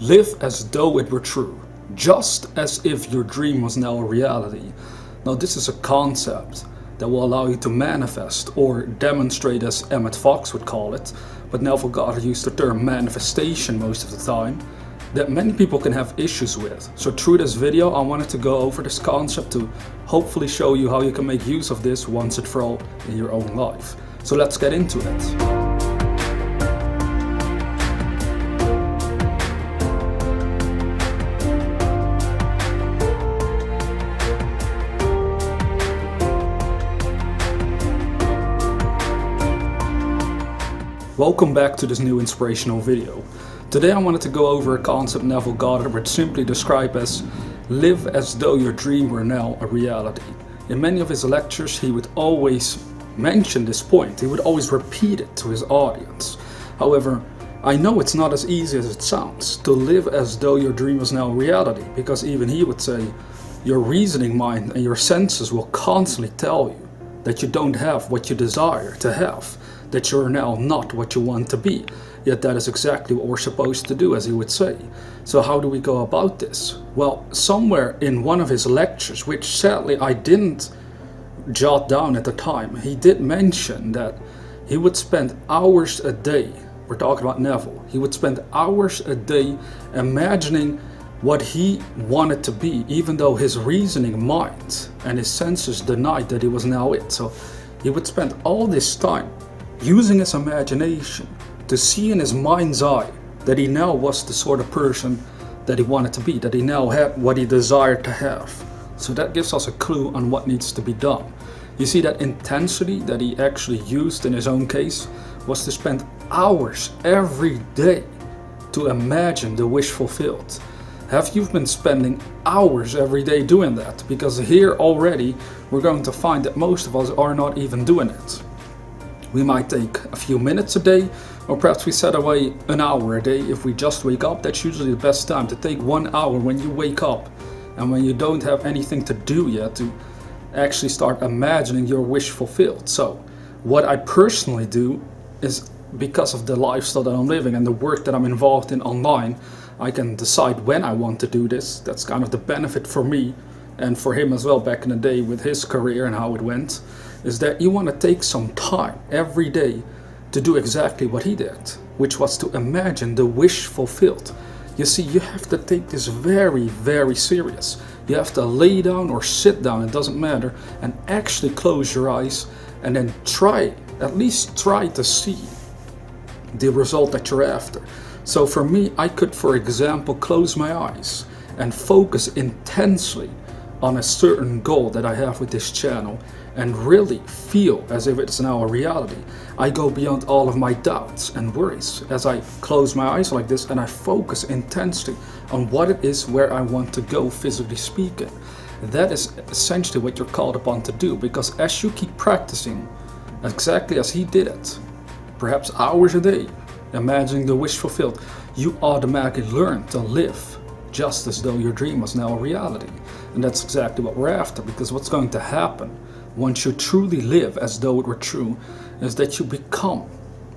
Live as though it were true, just as if your dream was now a reality. Now, this is a concept that will allow you to manifest or demonstrate, as Emmett Fox would call it, but Neville Goddard used the term manifestation most of the time, that many people can have issues with. So through this video, I wanted to go over this concept to hopefully show you how you can make use of this once and for all in your own life. So let's get into it. Welcome back to this new inspirational video. Today I wanted to go over a concept Neville Goddard would simply describe as live as though your dream were now a reality. In many of his lectures he would always mention this point, he would always repeat it to his audience. However, I know it's not as easy as it sounds to live as though your dream is now a reality, because even he would say your reasoning mind and your senses will constantly tell you that you don't have what you desire to have, that you're now not what you want to be. Yet that is exactly what we're supposed to do, as he would say. So how do we go about this? Well, somewhere in one of his lectures, which sadly I didn't jot down at the time, he did mention that he would spend hours a day, we're talking about Neville, he would spend hours a day imagining what he wanted to be, even though his reasoning mind and his senses denied that he was now it. So he would spend all this time using his imagination to see in his mind's eye that he now was the sort of person that he wanted to be, that he now had what he desired to have. So that gives us a clue on what needs to be done. You see, that intensity that he actually used in his own case was to spend hours every day to imagine the wish fulfilled. Have you been spending hours every day doing that? Because here already we're going to find that most of us are not even doing it. We might take a few minutes a day, or perhaps we set away an hour a day if we just wake up. That's usually the best time, to take 1 hour when you wake up and when you don't have anything to do yet, to actually start imagining your wish fulfilled. So what I personally do is, because of the lifestyle that I'm living and the work that I'm involved in online, I can decide when I want to do this. That's kind of the benefit for me and for him as well back in the day with his career and how it went, is that you want to take some time every day to do exactly what he did, which was to imagine the wish fulfilled. You see, you have to take this very, very serious. You have to lay down or sit down, it doesn't matter, and actually close your eyes and then at least try to see the result that you're after. So for me, I could, for example, close my eyes and focus intensely on a certain goal that I have with this channel and really feel as if it's now a reality. I go beyond all of my doubts and worries as I close my eyes like this and I focus intensely on what it is where I want to go, physically speaking. That is essentially what you're called upon to do, because as you keep practicing exactly as he did it, perhaps hours a day, imagining the wish fulfilled, you automatically learn to live just as though your dream was now a reality. And that's exactly what we're after, because what's going to happen once you truly live as though it were true is that you become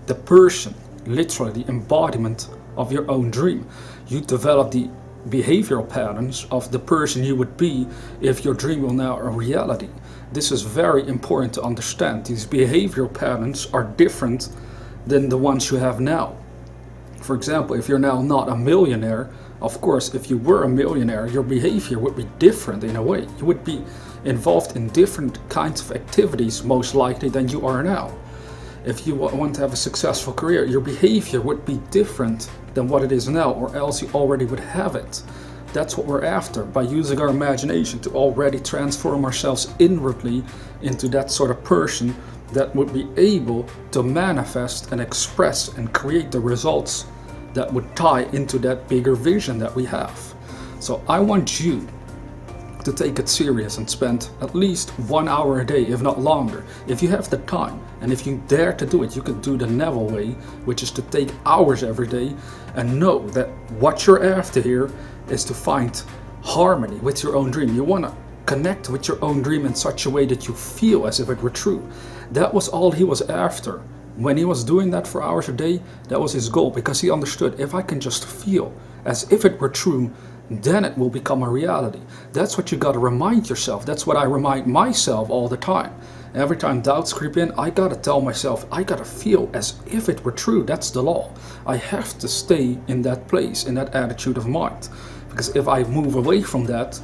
the person, literally the embodiment of your own dream. You develop the behavioral patterns of the person you would be if your dream were now a reality. This is very important to understand. These behavioral patterns are different than the ones you have now. For example, if you're now not a millionaire, of course, if you were a millionaire, your behavior would be different in a way. You would be involved in different kinds of activities, most likely, than you are now. If you want to have a successful career, your behavior would be different than what it is now, or else you already would have it. That's what we're after, by using our imagination to already transform ourselves inwardly into that sort of person that would be able to manifest and express and create the results that would tie into that bigger vision that we have. So I want you to take it serious and spend at least 1 hour a day, if not longer. If you have the time and if you dare to do it, you could do the Neville way, which is to take hours every day and know that what you're after here is to find harmony with your own dream. You want to connect with your own dream in such a way that you feel as if it were true. That was all he was after When he was doing that for hours a day, that was his goal, because he understood, if I can just feel as if it were true, then it will become a reality. That's what you got to remind yourself. That's what I remind myself all the time. Every time doubts creep in, I got to tell myself, I got to feel as if it were true. That's the law. I have to stay in that place, in that attitude of mind. Because if I move away from that,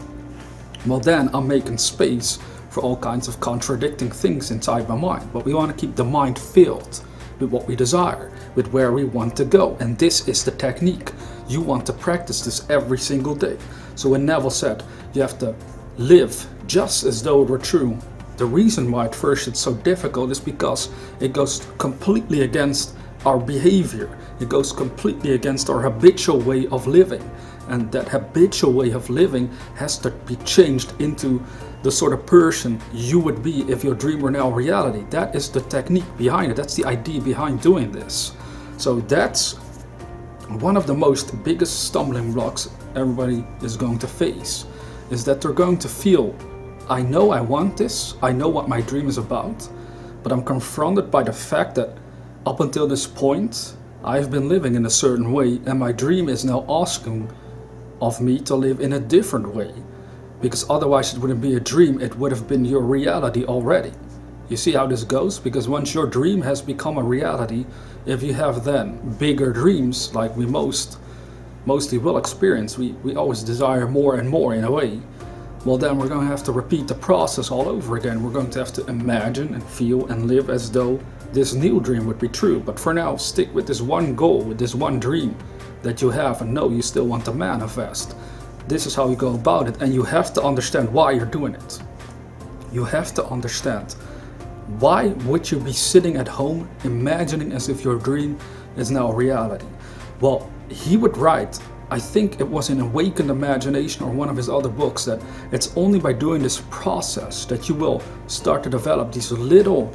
well, then I'm making space for all kinds of contradicting things inside my mind. But we want to keep the mind filled with what we desire, with where we want to go. And this is the technique. You want to practice this every single day. So when Neville said, you have to live just as though it were true, the reason why at first it's so difficult is because it goes completely against our behavior. It goes completely against our habitual way of living. And that habitual way of living has to be changed into the sort of person you would be if your dream were now reality. That is the technique behind it. That's the idea behind doing this. So that's one of the most biggest stumbling blocks everybody is going to face, is that they're going to feel, I know I want this, I know what my dream is about, but I'm confronted by the fact that up until this point, I've been living in a certain way, and my dream is now asking of me to live in a different way. Because otherwise it wouldn't be a dream, it would have been your reality already. You see how this goes? Because once your dream has become a reality, if you have then bigger dreams, like we mostly will experience, we always desire more and more in a way, well then we're going to have to repeat the process all over again. We're going to have to imagine and feel and live as though this new dream would be true. But for now, stick with this one goal, with this one dream that you have and know you still want to manifest. This is how you go about it, and you have to understand why you're doing it. You have to understand, why would you be sitting at home imagining as if your dream is now a reality? Well, he would write, I think it was in Awakened Imagination or one of his other books, that it's only by doing this process that you will start to develop these little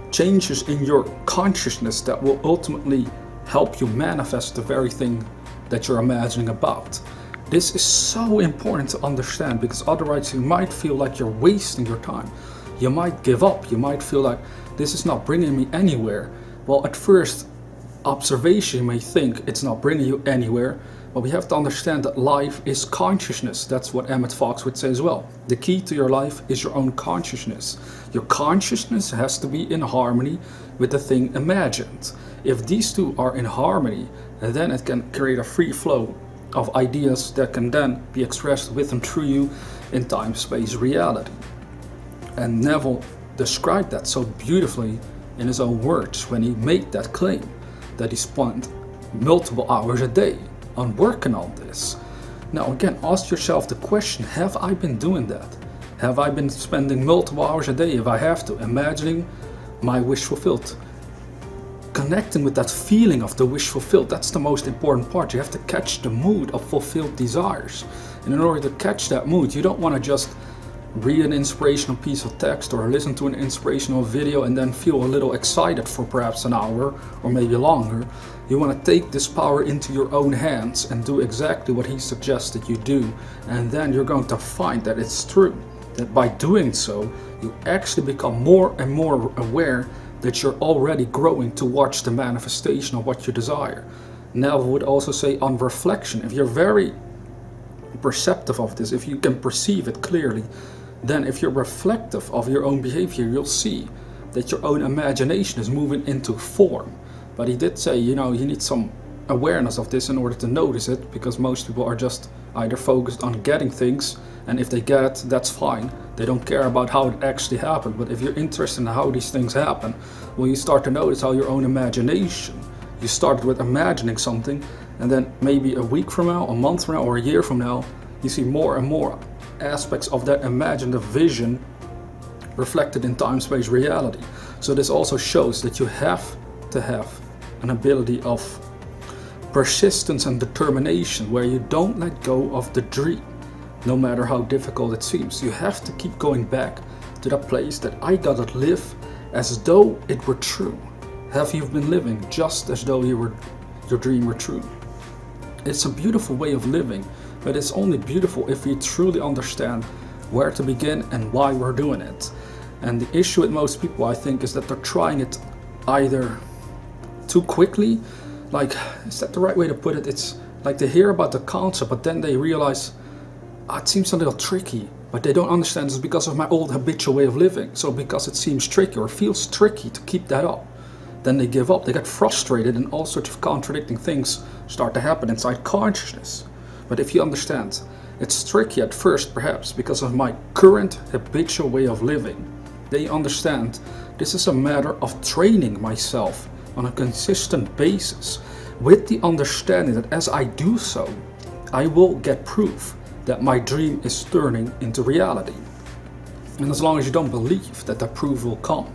changes in your consciousness that will ultimately help you manifest the very thing that you're imagining about. This is so important to understand, because otherwise you might feel like you're wasting your time. You might give up. You might feel like this is not bringing me anywhere. Well, at first observation you may think it's not bringing you anywhere, but we have to understand that life is consciousness. That's what Emmett Fox would say as well. The key to your life is your own consciousness. Your consciousness has to be in harmony with the thing imagined. If these two are in harmony, then it can create a free flow of ideas that can then be expressed with and through you in time, space, reality. And Neville described that so beautifully in his own words when he made that claim, that he spent multiple hours a day on working on this. Now again, ask yourself the question, have I been doing that? Have I been spending multiple hours a day, if I have to, imagining my wish fulfilled? Connecting with that feeling of the wish fulfilled, that's the most important part. You have to catch the mood of fulfilled desires. And in order to catch that mood, you don't want to just read an inspirational piece of text or listen to an inspirational video and then feel a little excited for perhaps an hour or maybe longer. You want to take this power into your own hands and do exactly what he suggested you do. And then you're going to find that it's true. That by doing so, you actually become more and more aware that you're already growing towards the manifestation of what you desire. Neville would also say on reflection, if you're very perceptive of this, if you can perceive it clearly, then if you're reflective of your own behavior, you'll see that your own imagination is moving into form. But he did say, you need some awareness of this in order to notice it, because most people are just either focused on getting things, and if they get it, that's fine. They don't care about how it actually happened. But if you're interested in how these things happen, well, you start to notice how your own imagination, you started with imagining something, and then maybe a week from now, a month from now, or a year from now, you see more and more aspects of that imaginative vision reflected in time, space, reality. So this also shows that you have to have an ability of persistence and determination, where you don't let go of the dream, no matter how difficult it seems. You have to keep going back to that place that I gotta live as though it were true. Have you been living just as though your dream were true? It's a beautiful way of living, but it's only beautiful if we truly understand where to begin and why we're doing it. And the issue with most people, I think, is that they're trying it either too quickly. Like, is that the right way to put it? It's like they hear about the concept, but then they realize, it seems a little tricky, but they don't understand it's because of my old habitual way of living. So because it seems tricky or feels tricky to keep that up, then they give up, they get frustrated, and all sorts of contradicting things start to happen inside consciousness. But if you understand, it's tricky at first perhaps because of my current habitual way of living. They understand this is a matter of training myself on a consistent basis with the understanding that as I do so, I will get proof that my dream is turning into reality. And as long as you don't believe that that proof will come,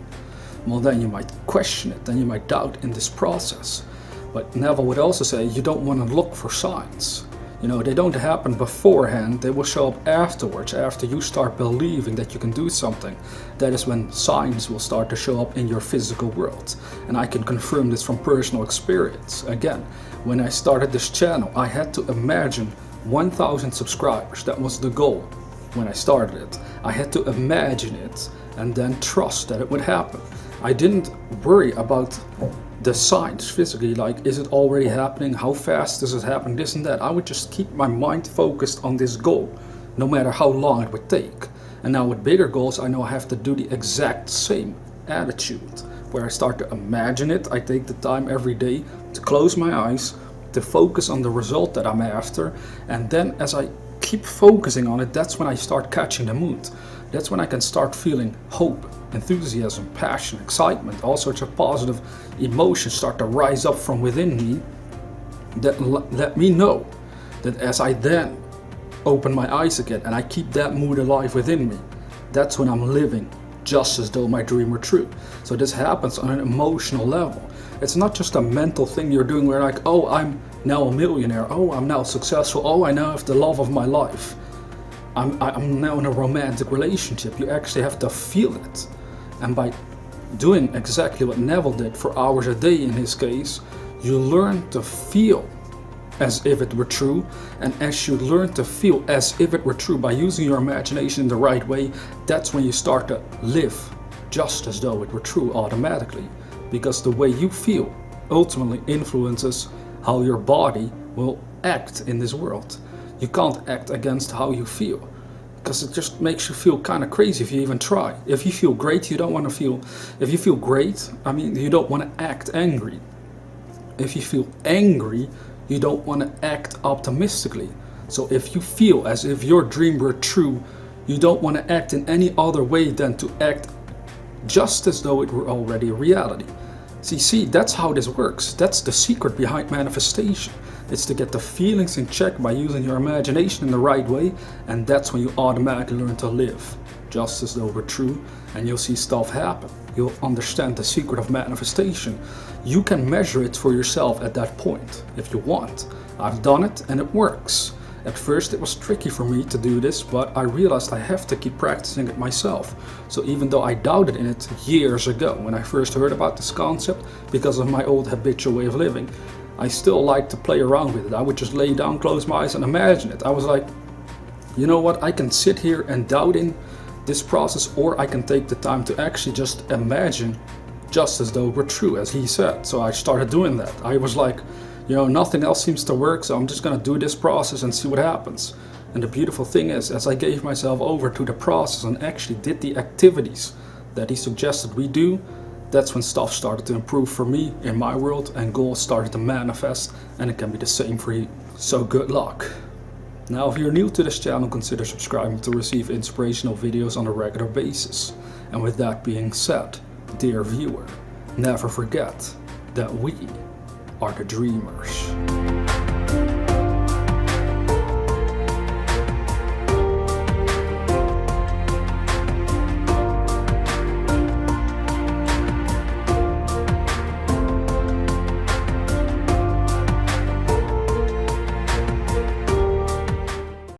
well, then you might question it, then you might doubt in this process. But Neville would also say you don't want to look for signs. You know, they don't happen beforehand, they will show up afterwards, after you start believing that you can do something. That is when signs will start to show up in your physical world. And I can confirm this from personal experience. Again, when I started this channel, I had to imagine 1,000 subscribers. That was the goal when I started it. I had to imagine it and then trust that it would happen. I didn't worry about the signs physically, like, is it already happening? How fast does it happen? This and that. I would just keep my mind focused on this goal, no matter how long it would take. And now with bigger goals, I know I have to do the exact same attitude, where I start to imagine it. I take the time every day to close my eyes, to focus on the result that I'm after. And then as I keep focusing on it, that's when I start catching the mood. That's when I can start feeling hope, enthusiasm, passion, excitement, all sorts of positive emotions start to rise up from within me that let me know that as I then open my eyes again and I keep that mood alive within me, that's when I'm living just as though my dream were true. So this happens on an emotional level. It's not just a mental thing you're doing where like, oh, I'm now a millionaire, oh, I'm now successful, oh, I now have the love of my life. I'm now in a romantic relationship. You actually have to feel it. And by doing exactly what Neville did for hours a day in his case, you learn to feel as if it were true. And as you learn to feel as if it were true by using your imagination in the right way, that's when you start to live just as though it were true automatically. Because the way you feel ultimately influences how your body will act in this world. You can't act against how you feel, because it just makes you feel kind of crazy if you even try. If you feel great, you don't want to feel, if you feel great, you don't want to act angry. If you feel angry, you don't want to act optimistically. So if you feel as if your dream were true, you don't want to act in any other way than to act just as though it were already a reality. See, that's how this works. That's the secret behind manifestation. It's to get the feelings in check by using your imagination in the right way, and that's when you automatically learn to live just as though we're true, and you'll see stuff happen. You'll understand the secret of manifestation. You can measure it for yourself at that point if you want. I've done it and it works. At first it was tricky for me to do this, but I realized I have to keep practicing it myself. So even though I doubted in it years ago when I first heard about this concept because of my old habitual way of living, I still like to play around with it. I would just lay down, close my eyes and imagine it. I was like, you know what, I can sit here and doubt in this process, or I can take the time to actually just imagine just as though it were true, as he said. So I started doing that. I was like, you know, nothing else seems to work, so I'm just gonna do this process and see what happens. And the beautiful thing is, as I gave myself over to the process and actually did the activities that he suggested we do, that's when stuff started to improve for me in my world and goals started to manifest, and it can be the same for you. So good luck. Now, if you're new to this channel, consider subscribing to receive inspirational videos on a regular basis. And with that being said, dear viewer, never forget that we are the dreamers.